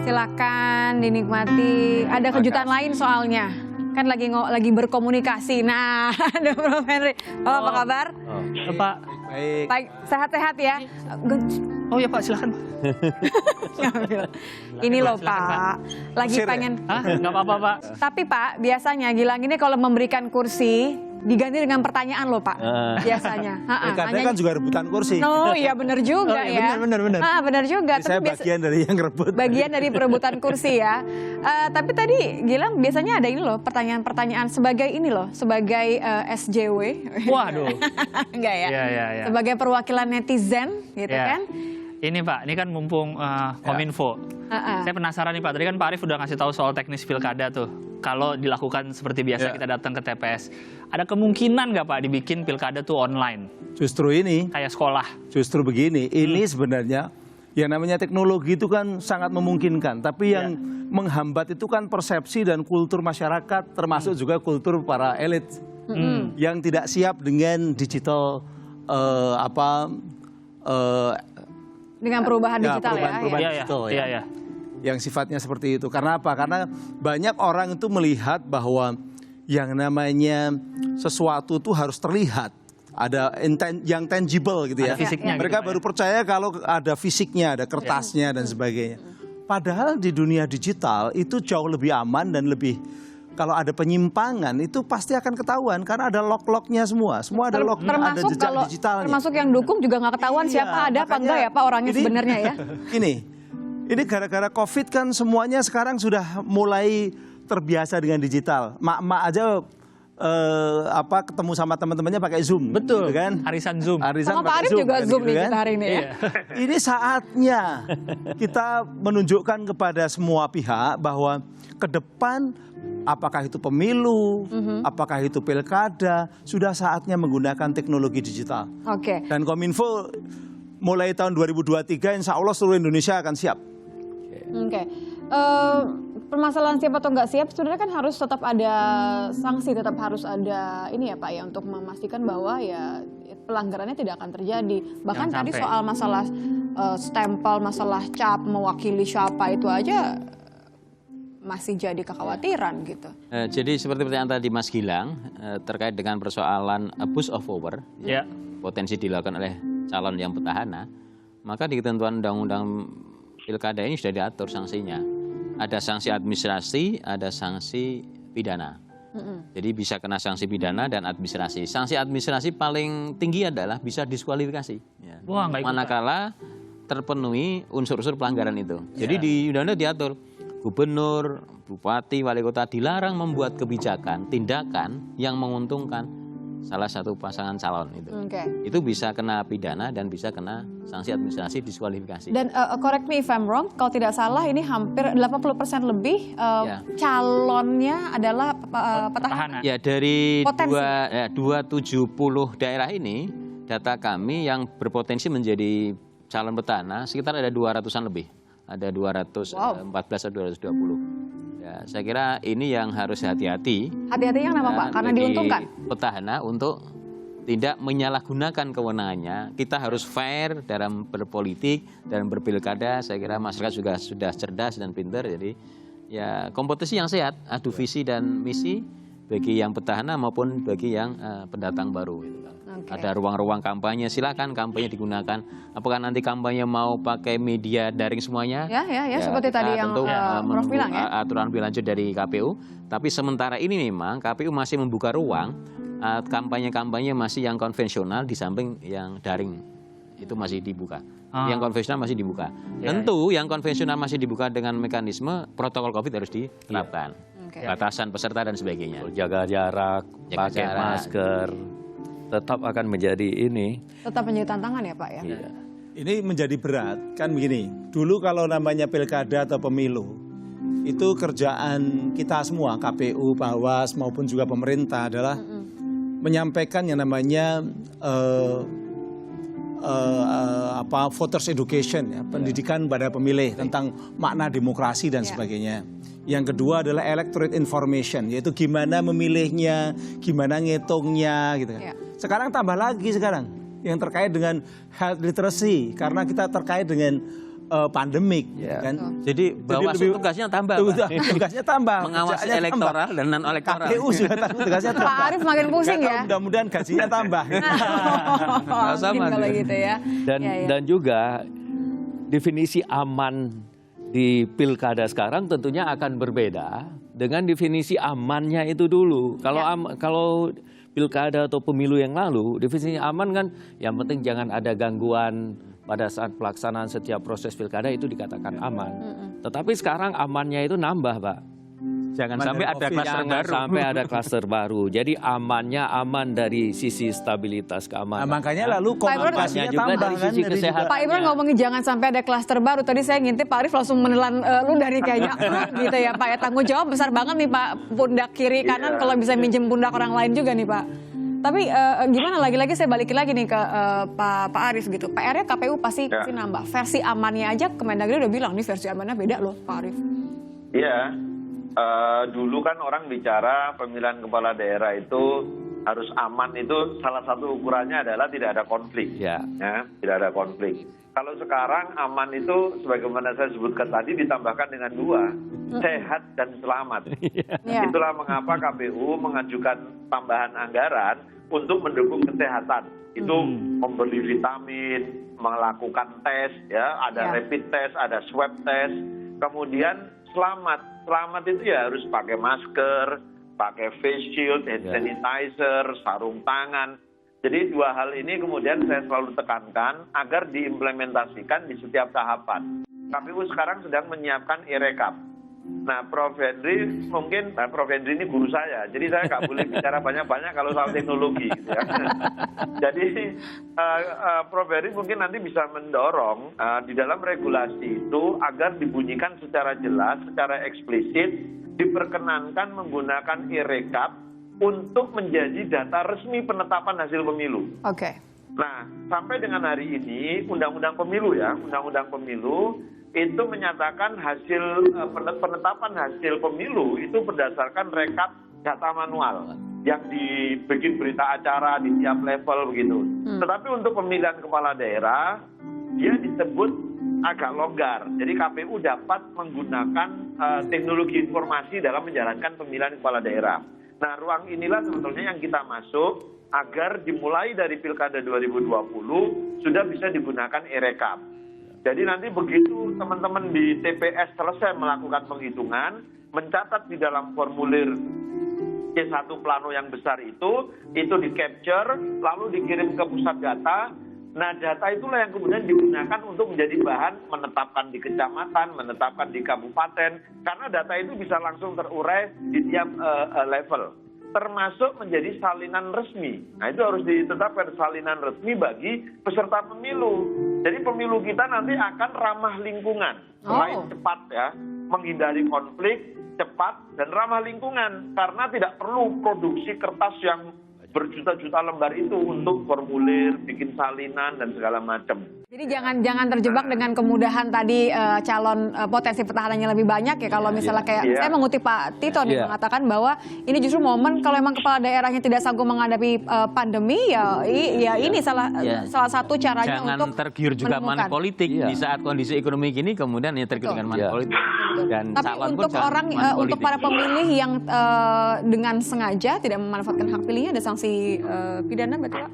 Silakan dinikmati. Ada kejutan lain soalnya. Kan lagi berkomunikasi. Nah, ada Prof. Henry. Apa kabar? Pak. Baik, sehat-sehat ya. Oh ya Pak, silakan. Ini loh Pak, lagi pengen. Nggak apa-apa Pak. Tapi Pak, biasanya Gilang ini kalau memberikan kursi diganti dengan pertanyaan loh Pak. Biasanya. Karena kan juga rebutan kursi. Oh iya benar juga ya. Benar. Benar juga. Saya bagian dari yang rebut. Bagian dari perebutan kursi ya. Tapi tadi Gilang biasanya ada ini loh, pertanyaan-pertanyaan sebagai ini loh, sebagai SJW. Waduh. Enggak ya? Iya. Sebagai perwakilan netizen gitu kan. Ini Pak, ini kan mumpung Kominfo. Saya penasaran nih Pak, tadi kan Pak Arief udah ngasih tahu soal teknis pilkada tuh. Kalau dilakukan seperti biasa kita datang ke TPS. Ada kemungkinan nggak Pak dibikin pilkada tuh online? Justru ini. Kayak sekolah. Justru begini, ini sebenarnya yang namanya teknologi itu kan sangat memungkinkan. Tapi yang menghambat itu kan persepsi dan kultur masyarakat, termasuk juga kultur para elit. Yang tidak siap dengan digital dengan perubahan digital perubahan digital ya. Yang sifatnya seperti itu. Karena apa? Karena banyak orang itu melihat bahwa yang namanya sesuatu itu harus terlihat. Ada yang tangible gitu ya. Ada fisiknya. Mereka gitu, baru percaya kalau ada fisiknya, ada kertasnya dan sebagainya. Padahal di dunia digital itu jauh lebih aman dan lebih, kalau ada penyimpangan itu pasti akan ketahuan karena ada log-lognya semua. Semua ada lognya, ada jejak digitalnya. Termasuk yang dukung juga nggak ketahuan siapa ada apa enggak ya Pak orangnya sebenarnya ya. Ini gara-gara COVID kan semuanya sekarang sudah mulai terbiasa dengan digital. Mak-mak aja ketemu sama teman-temannya pakai Zoom. Betul. Gitu kan? Arisan Zoom. Sama Pak Arief juga Zoom nih kita hari ini ya. Ini saatnya kita menunjukkan kepada semua pihak bahwa ke depan apakah itu pemilu, apakah itu pilkada, sudah saatnya menggunakan teknologi digital. Dan Kominfo mulai tahun 2023 insya Allah seluruh Indonesia akan siap. Permasalahan siap atau nggak siap sebenarnya kan harus tetap ada sanksi, tetap harus ada ini ya Pak ya untuk memastikan bahwa ya pelanggarannya tidak akan terjadi. Bahkan tadi soal masalah stempel, masalah cap, mewakili siapa itu aja masih jadi kekhawatiran gitu. Jadi seperti yang tadi Mas Gilang terkait dengan persoalan abuse of power, potensi dilakukan oleh calon yang petahana, maka di ketentuan undang-undang pilkada ini sudah diatur sanksinya. Ada sanksi administrasi, ada sanksi pidana. Jadi bisa kena sanksi pidana dan administrasi. Sanksi administrasi paling tinggi adalah bisa diskualifikasi. Wah, manakala terpenuhi unsur-unsur pelanggaran itu. Jadi di undang-undang diatur gubernur, bupati, wali kota dilarang membuat kebijakan, tindakan yang menguntungkan salah satu pasangan calon itu. Itu bisa kena pidana dan bisa kena sanksi administrasi diskualifikasi. Dan correct me if I'm wrong, kalau tidak salah ini hampir 80% lebih calonnya adalah petahana. Ya dari 270 daerah ini, data kami yang berpotensi menjadi calon petahana sekitar ada 200-an lebih. Ada 214 atau 220. Ya, saya kira ini yang harus hati-hati. Hati-hatinya kenapa Pak? Karena diuntungkan. Petahana untuk tidak menyalahgunakan kewenangannya. Kita harus fair dalam berpolitik, dalam berpilkada. Saya kira masyarakat juga sudah cerdas dan pintar. Jadi ya kompetisi yang sehat, adu visi dan misi bagi yang petahana maupun bagi yang pendatang baru. Gitu. Ada ruang-ruang kampanye, silakan kampanye digunakan. Apakah nanti kampanye mau pakai media daring semuanya? Ya, seperti tadi yang Prof bilang ya. Aturan lebih lanjut dari KPU. Tapi sementara ini memang KPU masih membuka ruang kampanye-kampanye masih yang konvensional di samping yang daring itu masih dibuka. Yang konvensional masih dibuka. Tentu yang konvensional masih dibuka dengan mekanisme protokol COVID harus diterapkan. Batasan peserta dan sebagainya. Jaga jarak, pakai masker. Tetap akan menjadi ini. Tetap menjadi tantangan ya Pak ya? Iya. Ini menjadi berat, kan begini. Dulu kalau namanya pilkada atau pemilu, itu kerjaan kita semua, KPU, Bawas, maupun juga pemerintah adalah menyampaikan yang namanya voters education, ya, pendidikan pada pemilih tentang makna demokrasi dan sebagainya. Yang kedua adalah electorate information, yaitu gimana memilihnya, gimana ngitungnya, gitu kan. Sekarang tambah lagi yang terkait dengan health literacy, karena kita terkait dengan pandemik, kan? Jadi Bawaslu tugasnya tambah, tugasnya tambah, mengawasi elektoral dan non elektoral. KPU juga tugasnya tambah. Pak Arief makin pusing ya. Mudah-mudahan gajinya tambah. Sama kalau gitu ya. Dan juga definisi aman di pilkada sekarang tentunya akan berbeda dengan definisi amannya itu dulu. Kalau pilkada atau pemilu yang lalu, definisi aman kan yang penting jangan ada gangguan pada saat pelaksanaan setiap proses pilkada, itu dikatakan aman. Tetapi sekarang amannya itu nambah, Pak. Jangan sampai ada klaster baru. Sampai ada klaster baru. Jadi amannya aman dari sisi stabilitas keamanan. Nah, makanya lalu komunikasinya juga tambah dari sisi kesehatan. Pak Imran ngomongin jangan sampai ada klaster baru. Tadi saya ngintip Pak Arief langsung menelan lu dari kayaknya gitu ya Pak. Ya, tanggung jawab besar banget nih Pak. Pundak kiri kanan kalau bisa minjem pundak orang lain juga nih Pak. Tapi gimana lagi-lagi saya balikin lagi nih ke Pak Arief gitu. PR-nya KPU pasti nambah. Versi amannya aja Kemendagri udah bilang nih versi amannya beda loh Pak Arief. Iya. Dulu kan orang bicara pemilihan kepala daerah itu harus aman, itu salah satu ukurannya adalah tidak ada konflik. Ya, tidak ada konflik. Kalau sekarang aman itu sebagaimana saya sebutkan tadi ditambahkan dengan 2, sehat dan selamat. Itulah mengapa KPU mengajukan tambahan anggaran untuk mendukung kesehatan. Itu membeli vitamin, melakukan tes, ya, ada rapid test, ada swab test, kemudian selamat. Selamat itu ya harus pakai masker, pakai face shield, hand sanitizer, sarung tangan. Jadi 2 hal ini kemudian saya selalu tekankan agar diimplementasikan di setiap tahapan. KPU sekarang sedang menyiapkan e-rekap. Nah, Prof. Henry mungkin, Prof. Henry ini guru saya, jadi saya nggak boleh bicara banyak-banyak kalau soal teknologi. Gitu ya. Jadi Prof. Henry mungkin nanti bisa mendorong di dalam regulasi itu agar dibunyikan secara jelas, secara eksplisit, diperkenankan menggunakan e-rekap untuk menjadi data resmi penetapan hasil pemilu. Oke. Nah, sampai dengan hari ini, Undang-Undang Pemilu ya, Undang-Undang Pemilu itu menyatakan hasil penetapan hasil pemilu itu berdasarkan rekap data manual yang dibikin berita acara di tiap level begitu. Tetapi untuk pemilihan kepala daerah dia disebut agak longgar. Jadi KPU dapat menggunakan teknologi informasi dalam menjalankan pemilihan kepala daerah. Nah, ruang inilah sebetulnya yang kita masuk agar dimulai dari Pilkada 2020 sudah bisa digunakan e-rekap. Jadi nanti begitu teman-teman di TPS selesai melakukan penghitungan, mencatat di dalam formulir C1 plano yang besar itu di-capture, lalu dikirim ke pusat data. Nah, data itulah yang kemudian digunakan untuk menjadi bahan menetapkan di kecamatan, menetapkan di kabupaten, karena data itu bisa langsung terurai di tiap level. Termasuk menjadi salinan resmi. Nah, itu harus ditetapkan salinan resmi bagi peserta pemilu. Jadi pemilu kita nanti akan ramah lingkungan. Selain cepat ya, menghindari konflik, cepat, dan ramah lingkungan. Karena tidak perlu produksi kertas yang berjuta-juta lembar itu untuk formulir, bikin salinan, dan segala macam. Jadi jangan terjebak dengan kemudahan tadi calon potensi petahana lebih banyak ya. Kalau misalnya kayak saya mengutip Pak Tito nih mengatakan bahwa ini justru momen kalau memang kepala daerahnya tidak sanggup menghadapi pandemi ya ini salah satu caranya untuk tergiur juga money politik di saat kondisi ekonomi gini, kemudian ya tergiur dengan money politik. Dan tapi untuk orang untuk para pemilih yang dengan sengaja tidak memanfaatkan hak pilihnya ada sanksi pidana berarti Pak?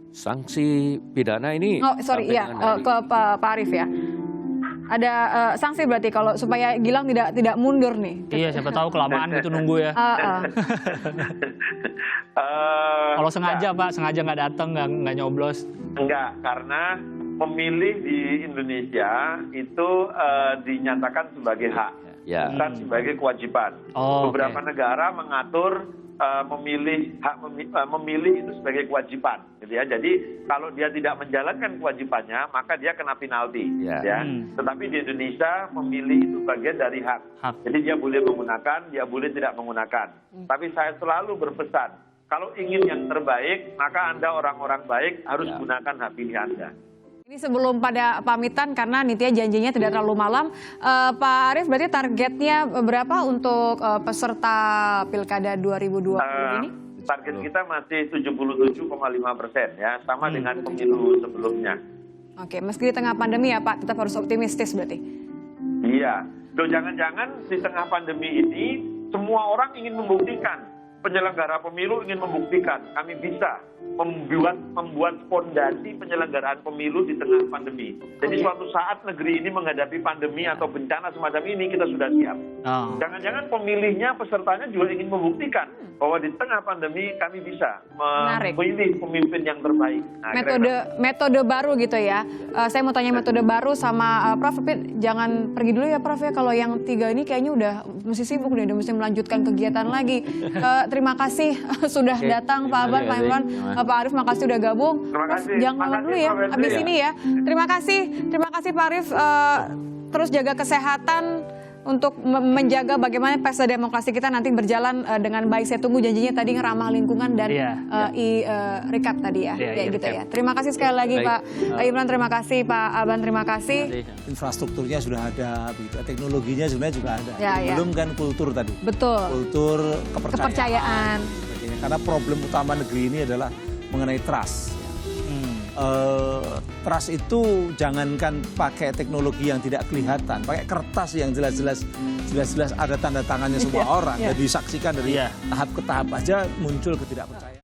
Sanksi pidana ini ke Pak Arief ya. Ada sanksi berarti kalau supaya Gilang tidak mundur nih. Iya, siapa tahu kelamaan gitu nunggu ya. Kalau sengaja Pak, sengaja nggak datang, nggak nyoblos. Enggak, karena pemilih di Indonesia itu dinyatakan sebagai hak, bukan sebagai kewajiban. Beberapa negara mengatur memilih itu sebagai kewajiban, gitu ya. Jadi kalau dia tidak menjalankan kewajibannya, maka dia kena penalti, ya. Tetapi di Indonesia memilih itu bagian dari hak. Jadi dia boleh menggunakan, dia boleh tidak menggunakan. Tapi saya selalu berpesan, kalau ingin yang terbaik, maka Anda orang-orang baik harus gunakan hak pilih Anda. Ini sebelum pada pamitan karena Nitya janjinya tidak terlalu malam. Pak Arief berarti targetnya berapa untuk peserta Pilkada 2020 ini? Target kita masih 77,5% ya, sama dengan pemilu sebelumnya. Oke, meski di tengah pandemi ya Pak, tetap harus optimistis berarti. Iya. Loh, jangan-jangan di tengah pandemi ini semua orang ingin membuktikan, penyelenggara pemilu ingin membuktikan kami bisa membuat fondasi penyelenggaraan pemilu di tengah pandemi. Jadi suatu saat negeri ini menghadapi pandemi atau bencana semacam ini kita sudah siap. Jangan-jangan pemilihnya, pesertanya juga ingin membuktikan bahwa di tengah pandemi kami bisa memilih pemimpin yang terbaik. Nah, metode baru gitu ya. Saya mau tanya metode baru sama Prof. Tapi jangan pergi dulu ya Prof ya. Kalau yang 3 ini kayaknya udah mesti sibuk, udah mesti melanjutkan kegiatan lagi. Terima kasih sudah datang Pak Aban, Pak Imran, Pak Arief, makasih udah gabung. Jangan ngomong dulu ya habis ini ya. Terima kasih Pak Arief. Terus jaga kesehatan untuk menjaga bagaimana pesta demokrasi kita nanti berjalan dengan baik. Saya tunggu janjinya tadi ramah lingkungan dan recap tadi ya, kayak gitu ya. Terima kasih sekali lagi Pak Imran, terima kasih Pak Aban, terima kasih. Infrastrukturnya sudah ada, begitu. Teknologinya sebenarnya juga ada. Belum kan kultur tadi. Betul. Kultur kepercayaan. Kepercayaan. Karena problem utama negeri ini adalah mengenai trust. Trust itu jangankan pakai teknologi yang tidak kelihatan, pakai kertas yang jelas-jelas ada tanda tangannya semua orang, dan disaksikan dari tahap ke tahap aja muncul ketidakpercayaan.